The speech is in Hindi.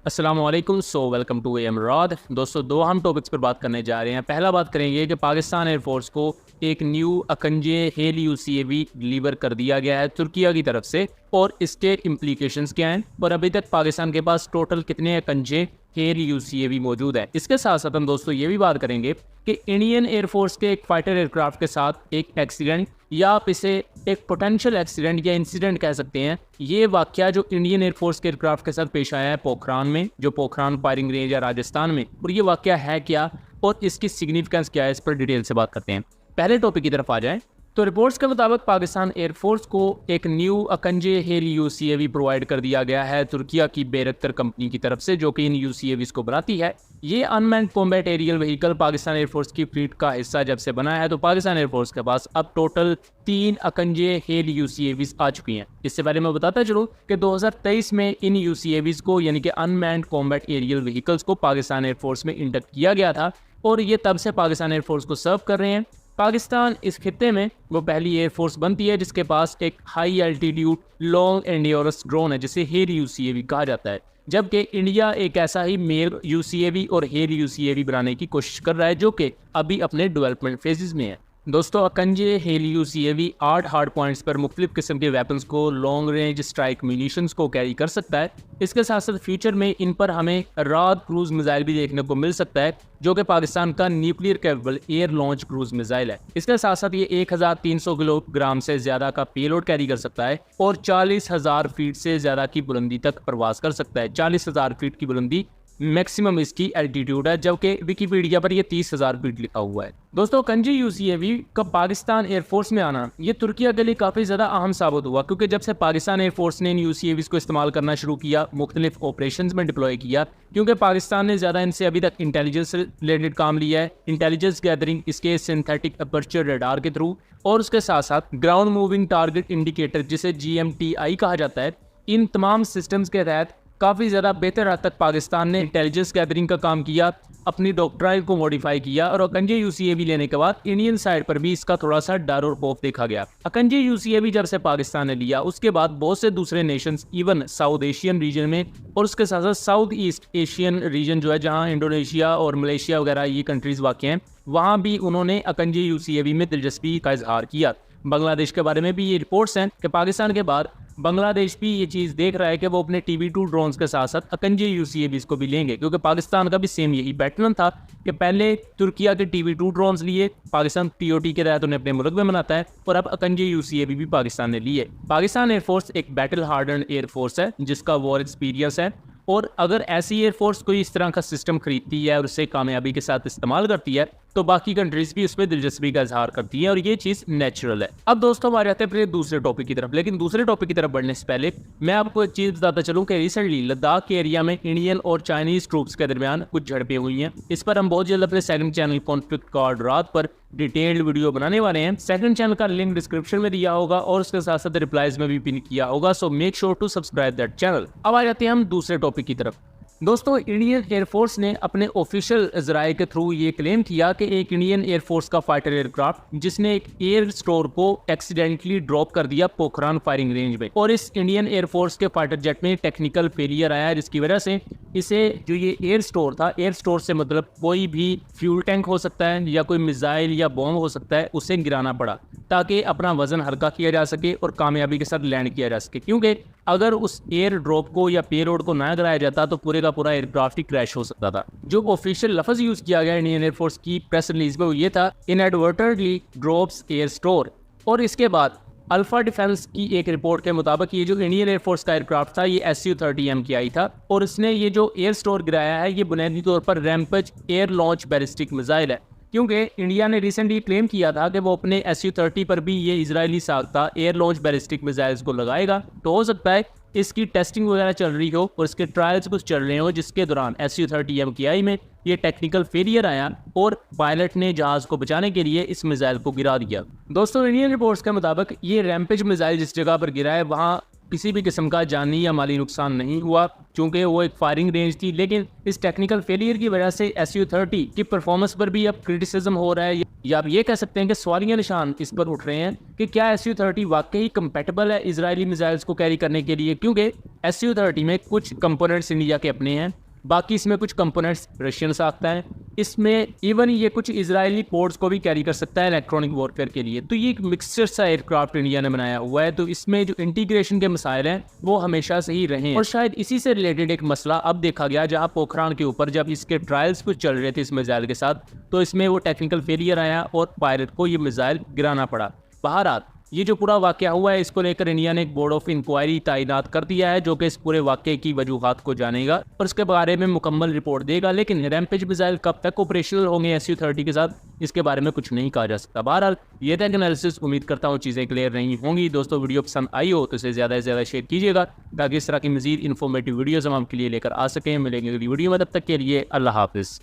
अस्सलाम वालेकुम। वेलकम टू एमराद। दोस्तों, दो हम टॉपिक्स पर बात करने जा रहे हैं। पहला बात करेंगे कि पाकिस्तान एयरफोर्स को एक न्यू अकंजे हेल यूसीएवी डिलीवर कर दिया गया है तुर्किया की तरफ से, और इसके इम्प्लीकेशंस क्या हैं और अभी तक पाकिस्तान के पास टोटल कितने अकंजे हेल यूसीएवी मौजूद है। इसके साथ साथ हम दोस्तों ये भी बात करेंगे कि इंडियन एयरफोर्स के एक फाइटर एयरक्राफ्ट के साथ एक एक्सीडेंट, या आप इसे एक पोटेंशियल एक्सीडेंट या इंसिडेंट कह सकते हैं, ये वाकया जो इंडियन एयरफोर्स के एयरक्राफ्ट के साथ पेश आया है पोखरान में, जो पोखरान फायरिंग रेंज है राजस्थान में, और ये वाकया है क्या और इसकी सिग्निफिकेंस क्या है, इस पर डिटेल से बात करते हैं। पहले टॉपिक की तरफ आ जाएं तो रिपोर्ट्स के मुताबिक पाकिस्तान एयरफोर्स को एक न्यू अकंजे हेल यूसीएवी प्रोवाइड कर दिया गया है तुर्किया की बेरक्तर कंपनी की तरफ से, जो कि इन यूसीएवीज को बनाती है। ये unmanned combat aerial vehicle Pakistan air force की फ्लीट का हिस्सा जब से बना है, तो पाकिस्तान एयरफोर्स के पास अब टोटल 3 अकंजे हेल यूसीएवीज आ चुकी हैं। इससे पहले मैं बताता चलूँ कि 2023 में इन यूसीएवीज को, यानी कि अनमैन्ड कॉम्बैट एरियल व्हीकल्स को, पाकिस्तान एयरफोर्स में इंडक्ट किया गया था और ये तब से पाकिस्तान एयरफोर्स को सर्व कर रहे हैं। पाकिस्तान इस खित्ते में वो पहली एयरफोर्स बनती है जिसके पास एक high altitude long endurance drone है जिसे हेल यूसीएवी कहा जाता है, जबकि इंडिया एक ऐसा ही मेल यूसीएवी और हेल यूसीएवी बनाने की कोशिश कर रहा है जो कि अभी अपने डेवलपमेंट फेजेस में है। दोस्तों, अकंजे हेल यूसीएवी 8 हार्ड पॉइंट्स पर मुख्तलिफ किस्म के वेपन्स को, लॉन्ग रेंज स्ट्राइक म्यूनिशंस को कैरी कर सकता है। इसके साथ साथ फ्यूचर में इन पर हमें राद क्रूज मिसाइल भी देखने को मिल सकता है, जो कि पाकिस्तान का nuclear capable air launch cruise missile है। इसके साथ साथ ये 1300 किलोग्राम से ज्यादा का पेलोड कैरी कर सकता है और 40,000 फीट से ज्यादा की बुलंदी तक प्रवास कर सकता है। 40,000 फीट की बुलंदी मैक्सिमम इसकी एल्टीट्यूड है, जबकि विकिपीडिया पर यह 30,000 फीट लिखा हुआ है। दोस्तों, कंजे यूसीएवी का पाकिस्तान एयरफोर्स में आना ये तुर्किया के लिए काफ़ी ज़्यादा अहम साबित हुआ, क्योंकि जब से पाकिस्तान एयरफोर्स ने इन यूसीएवीज को इस्तेमाल करना शुरू किया, मुख्तलिफ ऑपरेशंस में डिप्लॉय किया, क्योंकि पाकिस्तान ने ज़्यादा इनसे अभी तक इंटेलिजेंस रिलेटेड काम लिया है, इंटेलिजेंस गैदरिंग इसके सिंथेटिक अपर्चर रडार के थ्रू, और उसके साथ साथ ग्राउंड मूविंग टारगेट इंडिकेटर जिसे GMTI कहा जाता है। इन तमाम सिस्टम्स के तहत काफ़ी ज़्यादा बेहतर हद तक पाकिस्तान ने इंटेलिजेंस गैदरिंग का काम किया, अपनी डॉक्ट्राइन को मॉडिफाई किया, और अकंजे यूसीएवी लेने के बाद इंडियन साइड पर भी इसका थोड़ा सा डर और खौफ देखा गया। अकंजे यूसीएवी जब से पाकिस्तान ने लिया, उसके बाद बहुत से दूसरे Nations, even south Asian region में और उसके साथ साथ साउथ ईस्ट एशियन रीजन जो है, जहाँ इंडोनेशिया और मलेशिया वगैरह ये कंट्रीज वाक़ हैं, वहाँ भी उन्होंने अकंजे यूसीएवी में दिलचस्पी का इजहार किया। बांग्लादेश के बारे में भी ये रिपोर्ट्स हैं कि पाकिस्तान के बाद बांग्लादेश भी ये चीज़ देख रहा है कि वो अपने TB2 ड्रोन्स के साथ साथ अकंजे यूसीएवीज को भी लेंगे, क्योंकि पाकिस्तान का भी सेम यही पैटर्न था कि पहले तुर्किया के TB2 ड्रोन्स लिए, पाकिस्तान TOT के तहत उन्हें अपने मुल्क में बनाता है, और अब अकंजे यूसीएवी भी पाकिस्तान ने लिए। पाकिस्तान एयरफोर्स एक बैटल हार्डन एयरफोर्स है जिसका वॉर एक्सपीरियंस है, और अगर ऐसी एयरफोर्स कोई इस तरह का सिस्टम खरीदती है और उसे कामयाबी के साथ इस्तेमाल करती है, तो बाकी कंट्रीज भी उसमें दिलचस्पी का इजहार करती है, और ये चीज़ नेचुरल है। अब दोस्तों, हमारे आते हैं फिर दूसरे टॉपिक की तरफ, लेकिन दूसरे टॉपिक की तरफ बढ़ने से पहले मैं आपको एक चीज़ बताता चलूँ कि रिसेंटली लद्दाख के एरिया में इंडियन और चाइनीज ट्रूप्स के दरमियान कुछ झड़पें हुई हैं। इस पर हम बहुत जल्द अपने सेकंड चैनल कॉन्फ्लिक्ट कार्ड रात पर डिटेल्ड वीडियो बनाने वाले हैं। सेकंड चैनल का लिंक डिस्क्रिप्शन में दिया होगा और उसके साथ साथ रिप्लाईज में भी पिन किया होगा, so make sure to subscribe that channel. अब आ जाते हैं हम दूसरे टॉपिक की तरफ। दोस्तों, इंडियन एयरफोर्स ने अपने ऑफिशियल जराये के थ्रू ये क्लेम किया कि एक इंडियन एयरफोर्स का फाइटर एयरक्राफ्ट जिसने एक एयर स्टोर को एक्सीडेंटली ड्रॉप कर दिया पोखरान फायरिंग रेंज में, और इस इंडियन एयरफोर्स के फाइटर जेट में टेक्निकल फेलियर आया, जिसकी वजह से इसे जो ये एयर स्टोर था, एयर स्टोर से मतलब कोई भी फ्यूल टैंक हो सकता है या कोई मिसाइल या बॉम्ब हो सकता है, उसे गिराना पड़ा ताकि अपना वजन हल्का किया जा सके और कामयाबी के साथ लैंड किया जा सके, क्योंकि अगर उस एयर ड्रॉप को या पेलोड को ना गिराया जाता तो पूरे का पूरा एयरक्राफ्ट ही क्रैश हो सकता था। जो ऑफिशियल लफ्ज यूज किया गया इंडियन एयरफोर्स की प्रेस रिलीज में वो ये था, इनएडवर्टेंटली ड्रॉप्स एयर स्टोर। और इसके बाद अल्फा डिफेंस की एक रिपोर्ट के मुताबिक ये जो इंडियन एयरफोर्स का एयरक्राफ्ट था, ये SU-30 MKI था, और इसने ये जो एयर स्टोर गिराया है ये बुनियादी तौर पर rampage air launch ballistic missile है, क्योंकि इंडिया ने रिसेंटली क्लेम किया था कि वो अपने SU-30 पर भी ये इजरायली साख्ता एयर लॉन्च बैलिस्टिक मिसाइल्स को लगाएगा। तो हो सकता है इसकी टेस्टिंग वगैरह चल रही हो और इसके ट्रायल्स कुछ चल रहे हो, जिसके दौरान SU-30 MKI में ये टेक्निकल फेलियर आया और पायलट ने जहाज को बचाने के लिए इस मिसाइल को गिरा दिया। दोस्तों, इंडियन रिपोर्ट्स के मुताबिक ये रैम्पेज मिसाइल जिस जगह पर गिरा है वहाँ किसी भी किस्म का जानी या माली नुकसान नहीं हुआ, क्योंकि वो एक फायरिंग रेंज थी, लेकिन इस टेक्निकल फेलियर की वजह से SU-30 की परफॉर्मेंस पर भी अब क्रिटिसिज्म हो रहा है, या आप ये कह सकते हैं कि सवालिया निशान इस पर उठ रहे हैं कि क्या SU-30 वाकई कंपेटेबल है इजरायली मिसाइल्स को कैरी करने के लिए, क्योंकि SU-30 में कुछ कंपोनेंट्स इंडिया के अपने हैं, बाकी इसमें कुछ कंपोनेंट्स रशियन से आता है। इसमें इवन ये कुछ इजरायली पोर्ट्स को भी कैरी कर सकता है इलेक्ट्रॉनिक वॉरफेयर के लिए। तो ये एक मिक्सचर सा एयरक्राफ्ट इंडिया ने बनाया हुआ है। तो इसमें जो इंटीग्रेशन के मसाइल हैं वो हमेशा से ही रहे हैं, और शायद इसी से रिलेटेड एक मसला अब देखा गया, जहाँ पोखरान के ऊपर जब इसके ट्रायल्स कुछ चल रहे थे इस मिसाइल के साथ, तो इसमें वो टेक्निकल फेलियर आया और पायलट को ये मिसाइल गिराना पड़ा। बहरहाल ये जो पूरा वाकया हुआ है, इसको लेकर इंडिया ने एक बोर्ड ऑफ इंक्वायरी तैनात कर दिया है, जो कि इस पूरे वाकये की वजूहात को जानेगा और इसके बारे में मुकम्मल रिपोर्ट देगा। लेकिन रैम्पेज मिसाइल कब तक ऑपरेशनल होंगे SU-30 के साथ, इसके बारे में कुछ नहीं कहा जा सकता। बहरहाल ये था एनालिसिस, उम्मीद करता हूँ चीज़ें क्लियर नहीं होंगी। दोस्तों वीडियो पसंद आई हो तो इसे ज़्यादा से ज़्यादा शेयर कीजिएगा, ताकि इस तरह की मज़ीद इन्फॉर्मेटिव वीडियोज़ हम आपके लिए लेकर आ सकें। मिलेंगे अगली वीडियो में, तब तक के लिए अल्लाह हाफिज़।